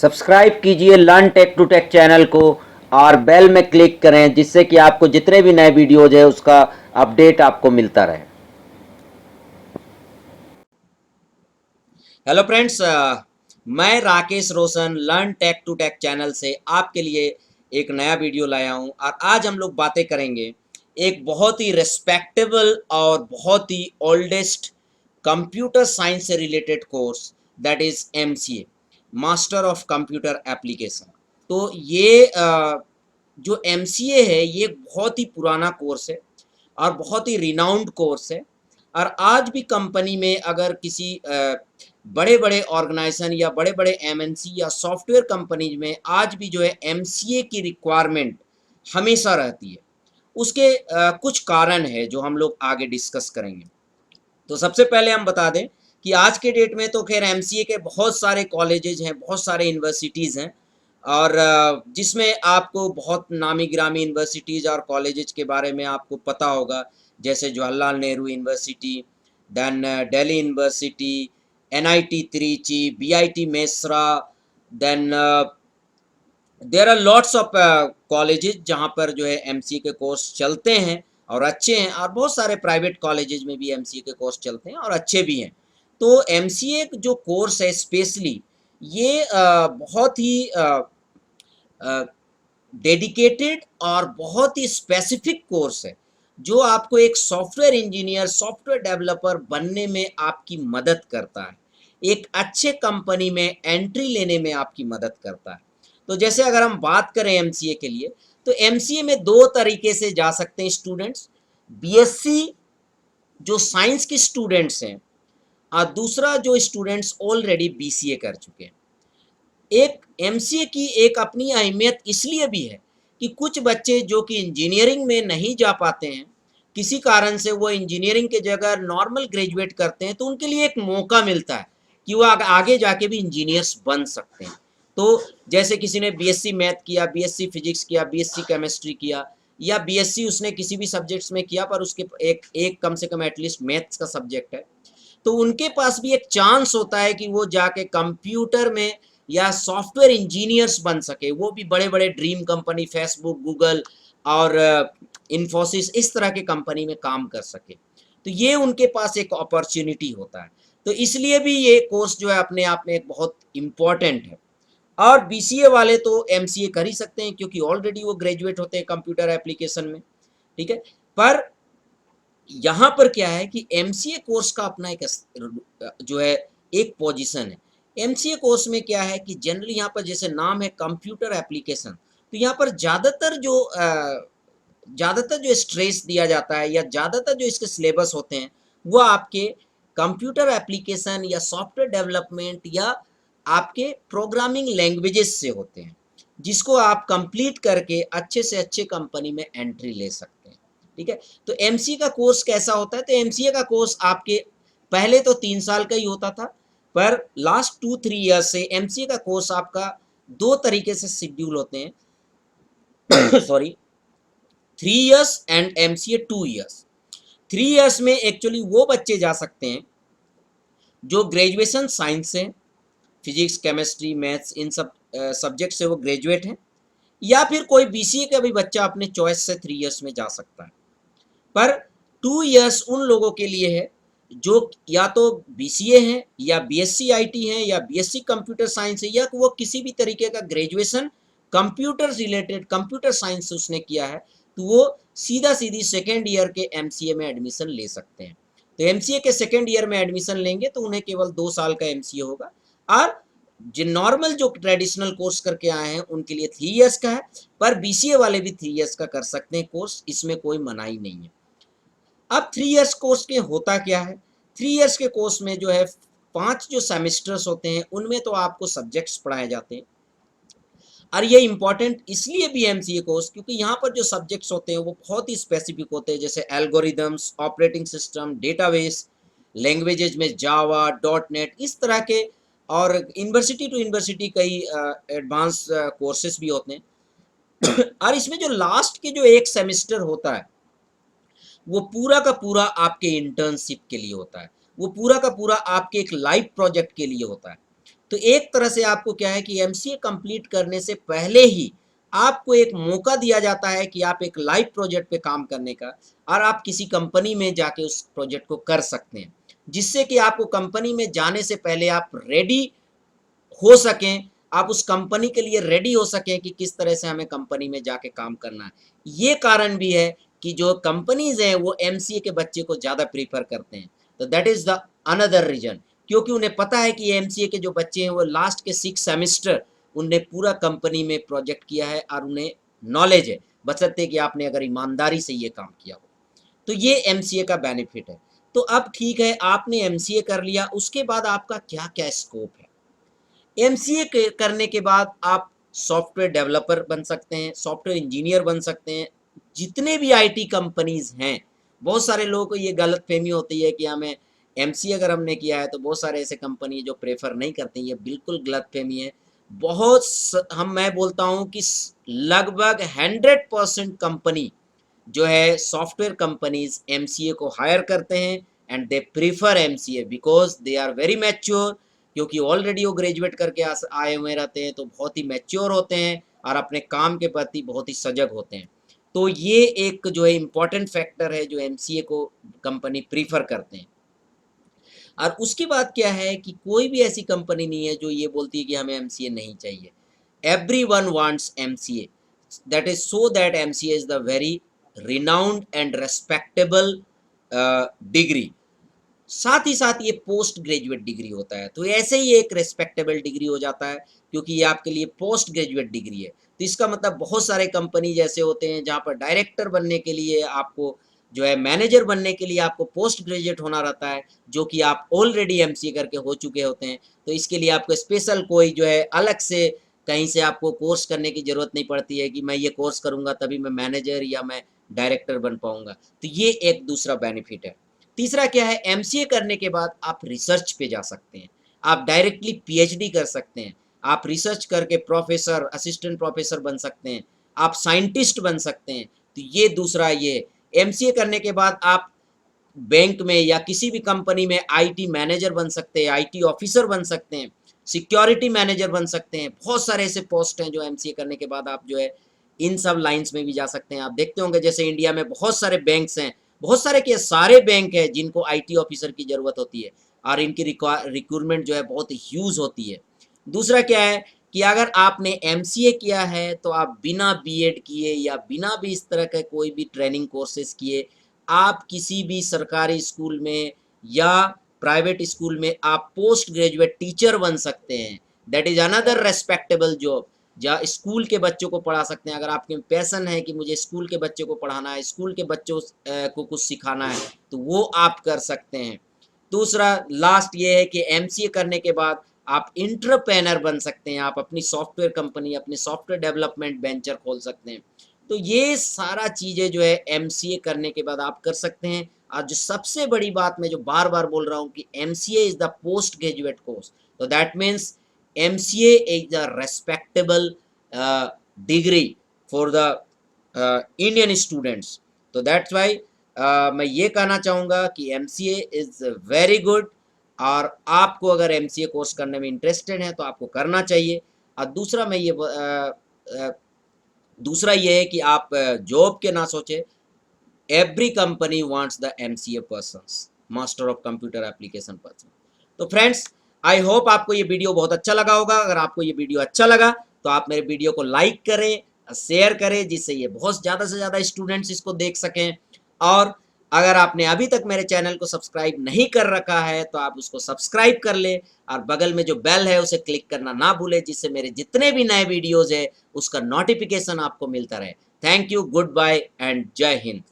Subscribe कीजिए learn tech to tech channel को और बेल में क्लिक करें, जिससे कि आपको जितने भी नए वीडियोज है उसका अपडेट आपको मिलता रहे। हेलो फ्रेंड्स, मैं Rakesh Roshan learn tech to tech channel से आपके लिए एक नया वीडियो लाया हूं और आज हम लोग बातें करेंगे एक बहुत ही रिस्पेक्टेबल और बहुत ही ओल्डेस्ट कंप्यूटर साइंस से related course, that is MCA, master of computer application. तो ये जो एमसीए है ये बहुत ही पुराना कोर्स है और बहुत ही रिनाउंड कोर्स है। और आज भी कंपनी में अगर किसी बड़े बड़े ऑर्गेनाइजेशन या बड़े बड़े एमएनसी या सॉफ्टवेयर कंपनीज में आज भी जो है एमसीए की रिक्वायरमेंट हमेशा रहती है। उसके कुछ कारण है जो हम लोग आगे डिस्कस करेंगे। तो सबसे पहले हम बता दें कि आज के डेट में तो खैर एमसीए के बहुत सारे कॉलेजेज हैं, बहुत सारे यूनिवर्सिटीज़ हैं और जिसमें आपको बहुत नामी गिरामी यूनिवर्सिटीज़ और कॉलेजेज के बारे में आपको पता होगा, जैसे Jawaharlal Nehru university, then Delhi university, NIT Trichy, BIT Mesra, then there are lots of colleges जहाँ पर जो है एमसीए के कोर्स चलते हैं और अच्छे हैं, और बहुत सारे प्राइवेट कॉलेजेस में भी एमसीए के कोर्स चलते हैं और अच्छे भी हैं। तो एमसीए जो कोर्स है स्पेशली ये बहुत ही डेडिकेटेड और बहुत ही स्पेसिफिक कोर्स है जो आपको एक सॉफ्टवेयर इंजीनियर, सॉफ्टवेयर डेवलपर बनने में आपकी मदद करता है, एक अच्छे कंपनी में एंट्री लेने में आपकी मदद करता है। तो जैसे अगर हम बात करें एमसीए के लिए, तो एमसीए में दो तरीके से जा सकते हैं स्टूडेंट्स। बीएससी जो साइंस के स्टूडेंट्स हैं और दूसरा जो स्टूडेंट्स ऑलरेडी बीसीए कर चुके हैं। एक एमसीए की एक अपनी अहमियत इसलिए भी है कि कुछ बच्चे जो कि इंजीनियरिंग में नहीं जा पाते हैं, किसी कारण से वो इंजीनियरिंग के जगह नॉर्मल ग्रेजुएट करते हैं, तो उनके लिए एक मौका मिलता है कि वो आगे जाके भी इंजीनियर्स बन सकते हैं। तो जैसे किसी ने बीएससी मैथ किया, बीएससी फिजिक्स किया, बीएससी केमिस्ट्री किया, या बीएससी उसने किसी भी सब्जेक्ट्स में किया पर उसके एक कम से कम एटलीस्ट मैथ्स का सब्जेक्ट है, तो उनके पास भी एक चांस होता है कि वो जाके कंप्यूटर में या सॉफ्टवेयर इंजीनियर्स बन सके, वो भी बड़े बड़े ड्रीम कंपनी फेसबुक, गूगल और इन्फोसिस इस तरह के कंपनी में काम कर सके। तो ये उनके पास एक अपॉर्चुनिटी होता है। तो इसलिए भी ये कोर्स जो है अपने आप में एक बहुत इम्पॉर्टेंट है। और बीसीए वाले तो एमसीए कर ही सकते हैं क्योंकि ऑलरेडी वो ग्रेजुएट होते हैं कंप्यूटर एप्लीकेशन में, ठीक है। पर यहाँ पर क्या है कि एमसीए कोर्स का अपना एक जो है एक पोजीशन है। एमसीए कोर्स में क्या है कि जनरली यहाँ पर जैसे नाम है कंप्यूटर एप्लीकेशन, तो यहाँ पर ज़्यादातर जो स्ट्रेस दिया जाता है या ज़्यादातर जो इसके सिलेबस होते हैं वो आपके कंप्यूटर एप्लीकेशन या सॉफ्टवेयर डेवलपमेंट या आपके प्रोग्रामिंग लैंग्वेजेस से होते हैं, जिसको आप कंप्लीट करके अच्छे से अच्छे कंपनी में एंट्री ले सकते हैं, ठीक है। तो एमसीए का कोर्स कैसा होता है? तो एमसीए का कोर्स आपके पहले तो 3 साल का ही होता था, पर लास्ट 2-3 ईयर्स से एमसीए का कोर्स आपका दो तरीके से शेड्यूल होते हैं sorry, 3 years and MCA 2 years. 3 years में एक्चुअली वो बच्चे जा सकते हैं जो ग्रेजुएशन साइंस से, फिजिक्स, केमिस्ट्री, मैथ्स इन सब सब्जेक्ट से वो ग्रेजुएट हैं, या फिर कोई बीसीए का भी बच्चा अपने चॉइस से 3 ईयर्स में जा सकता है। पर 2 ईयर्स उन लोगों के लिए है जो या तो बीसीए हैं या बीएससी आईटी हैं या बीएससी कंप्यूटर साइंस है, या वो किसी भी तरीके का graduation computer related computer science से उसने किया है, तो वो सीधा सीधी सेकेंड ईयर के एमसीए में एडमिशन ले सकते हैं। तो एमसीए के सेकेंड ईयर में एडमिशन लेंगे तो उन्हें केवल 2 साल का एमसीए होगा, और जो नॉर्मल जो ट्रेडिशनल कोर्स करके आए हैं उनके लिए 3 ईयर्स का है। पर बीसीए वाले भी 3 ईयर्स का कर सकते हैं कोर्स, इसमें कोई मनाही नहीं है। अब 3 ईयर्स कोर्स के होता क्या है? 3 ईयर्स के कोर्स में जो है 5 जो सेमेस्टर्स होते हैं उनमें तो आपको सब्जेक्ट्स पढ़ाए जाते हैं, और ये इंपॉर्टेंट इसलिए भी एमसीए कोर्स क्योंकि यहाँ पर जो सब्जेक्ट्स होते हैं वो बहुत ही स्पेसिफिक होते हैं, जैसे algorithms, operating system, database, languages में जावा, डॉट नेट, इस तरह के, और यूनिवर्सिटी टू यूनिवर्सिटी कई एडवांस कोर्सेज भी होते हैं और इसमें जो लास्ट के जो एक सेमेस्टर होता है वो पूरा का पूरा आपके इंटर्नशिप के लिए होता है, वो पूरा का पूरा आपके एक लाइव प्रोजेक्ट के लिए होता है। तो एक तरह से आपको क्या है कि एमसीए कंप्लीट करने से पहले ही आपको एक मौका दिया जाता है कि आप एक लाइव प्रोजेक्ट पे काम करने का, और आप किसी कंपनी में जाके उस प्रोजेक्ट को कर सकते हैं, जिससे कि आपको कंपनी में जाने से पहले आप रेडी हो सकें, आप उस कंपनी के लिए रेडी हो सकें कि किस तरह से हमें कंपनी में जाके काम करना है। ये कारण भी है कि जो कंपनीज हैं वो एमसीए के बच्चे को ज़्यादा प्रीफर करते हैं। तो that is the another reason, क्योंकि उन्हें पता है कि एमसीए के जो बच्चे हैं वो लास्ट के 6 सेमेस्टर उनने पूरा कंपनी में प्रोजेक्ट किया है और उन्हें नॉलेज है, बशर्ते कि आपने अगर ईमानदारी से ये काम किया हो। तो ये एमसीए का बेनिफिट है। तो अब ठीक है, आपने एमसीए कर लिया, उसके बाद आपका क्या क्या स्कोप है। एमसीए करने के बाद आप सॉफ्टवेयर डेवलपर बन सकते हैं, सॉफ्टवेयर इंजीनियर बन सकते हैं। जितने भी आईटी कंपनीज हैं, बहुत सारे लोगों को ये गलत फहमी होती है कि हमें एमसीए अगर हमने किया है तो बहुत सारे ऐसे कंपनी जो प्रेफर नहीं करते हैं, ये बिल्कुल गलत फहमी है। मैं बोलता हूँ कि लगभग 100% कंपनी जो है सॉफ्टवेयर कंपनीज एमसीए को हायर करते हैं, and they prefer MCA because they are very mature, क्योंकि ऑलरेडी वो ग्रेजुएट करके आए हुए रहते हैं, तो बहुत ही मैच्योर होते हैं और अपने काम के प्रति बहुत ही सजग होते हैं। तो ये एक जो है इम्पॉर्टेंट फैक्टर है जो एमसीए को कंपनी प्रीफर करते हैं। और उसके बाद क्या है कि कोई भी ऐसी कंपनी नहीं है जो ये बोलती है कि हमें एमसीए नहीं चाहिए। Everyone wants MCA, that is so that MCA is the very renowned and respectable degree. साथ ही साथ ये पोस्ट ग्रेजुएट डिग्री होता है, तो ऐसे ही एक रेस्पेक्टेबल डिग्री हो जाता है, क्योंकि ये आपके लिए पोस्ट ग्रेजुएट डिग्री है। तो इसका मतलब बहुत सारे कंपनी जैसे होते हैं जहाँ पर डायरेक्टर बनने के लिए आपको जो है, मैनेजर बनने के लिए आपको पोस्ट ग्रेजुएट होना रहता है, जो कि आप ऑलरेडी एमसीए करके हो चुके होते हैं। तो इसके लिए आपको स्पेशल कोई जो है अलग से कहीं से आपको कोर्स करने की ज़रूरत नहीं पड़ती है कि मैं ये कोर्स करूँगा तभी मैं मैनेजर या मैं डायरेक्टर बन पाऊँगा। तो ये एक दूसरा बेनिफिट है। तीसरा क्या है, एमसीए करने के बाद आप रिसर्च पे जा सकते हैं, आप डायरेक्टली पीएचडी कर सकते हैं, आप रिसर्च करके प्रोफेसर, असिस्टेंट प्रोफेसर बन सकते हैं, आप साइंटिस्ट बन सकते हैं। तो ये दूसरा, ये एमसीए करने के बाद आप बैंक में या किसी भी कंपनी में आईटी मैनेजर बन सकते हैं, आईटी ऑफिसर बन सकते हैं, सिक्योरिटी मैनेजर बन सकते हैं। बहुत सारे ऐसे पोस्ट हैं जो एमसीए करने के बाद आप जो है इन सब लाइंस में भी जा सकते हैं। आप देखते होंगे जैसे इंडिया में बहुत सारे बैंक्स हैं, बहुत सारे के सारे बैंक हैं जिनको आईटी ऑफिसर की ज़रूरत होती है, और इनकी रिक्रूटमेंट जो है बहुत ह्यूज होती है। दूसरा क्या है कि अगर आपने एमसीए किया है तो आप बिना बीएड किए या बिना भी इस तरह के कोई भी ट्रेनिंग कोर्सेज किए आप किसी भी सरकारी स्कूल में या प्राइवेट स्कूल में आप पोस्ट ग्रेजुएट टीचर बन सकते हैं। That is another respectable job, जहाँ स्कूल के बच्चों को पढ़ा सकते हैं। अगर आपके पैसन है कि मुझे स्कूल के बच्चे को पढ़ाना है, स्कूल के बच्चों को कुछ सिखाना है, तो वो आप कर सकते हैं। दूसरा लास्ट ये है कि एमसीए करने के बाद आप इंटरप्रेनर बन सकते हैं, आप अपनी सॉफ्टवेयर कंपनी, अपनी सॉफ्टवेयर डेवलपमेंट वेंचर खोल सकते हैं। तो ये सारा चीज़ें जो है एमसीए करने के बाद आप कर सकते हैं। और जो सबसे बड़ी बात मैं जो बार बार बोल रहा हूँ कि MCA is the post graduate course, तो that means MCA is the respectable degree for the Indian students. तो दैट्स वाई मैं ये कहना चाहूँगा कि एमसीए इज़ वेरी गुड, और आपको अगर एमसीए कोर्स करने में इंटरेस्टेड है तो आपको करना चाहिए। और दूसरा ये है कि आप जॉब के ना सोचे, every company wants the MCA persons, master of computer application person. तो फ्रेंड्स, आई होप आपको ये वीडियो बहुत अच्छा लगा होगा। अगर आपको ये वीडियो अच्छा लगा तो आप मेरे वीडियो को लाइक करें, शेयर करें, जिससे ये बहुत ज़्यादा से ज़्यादा स्टूडेंट्स इसको देख सकें। और अगर आपने अभी तक मेरे चैनल को सब्सक्राइब नहीं कर रखा है तो आप उसको सब्सक्राइब कर लें, और बगल में जो बेल है उसे क्लिक करना ना भूलें, जिससे मेरे जितने भी नए वीडियोज़ है उसका नोटिफिकेशन आपको मिलता रहे। Thank you, good bye and जय हिंद।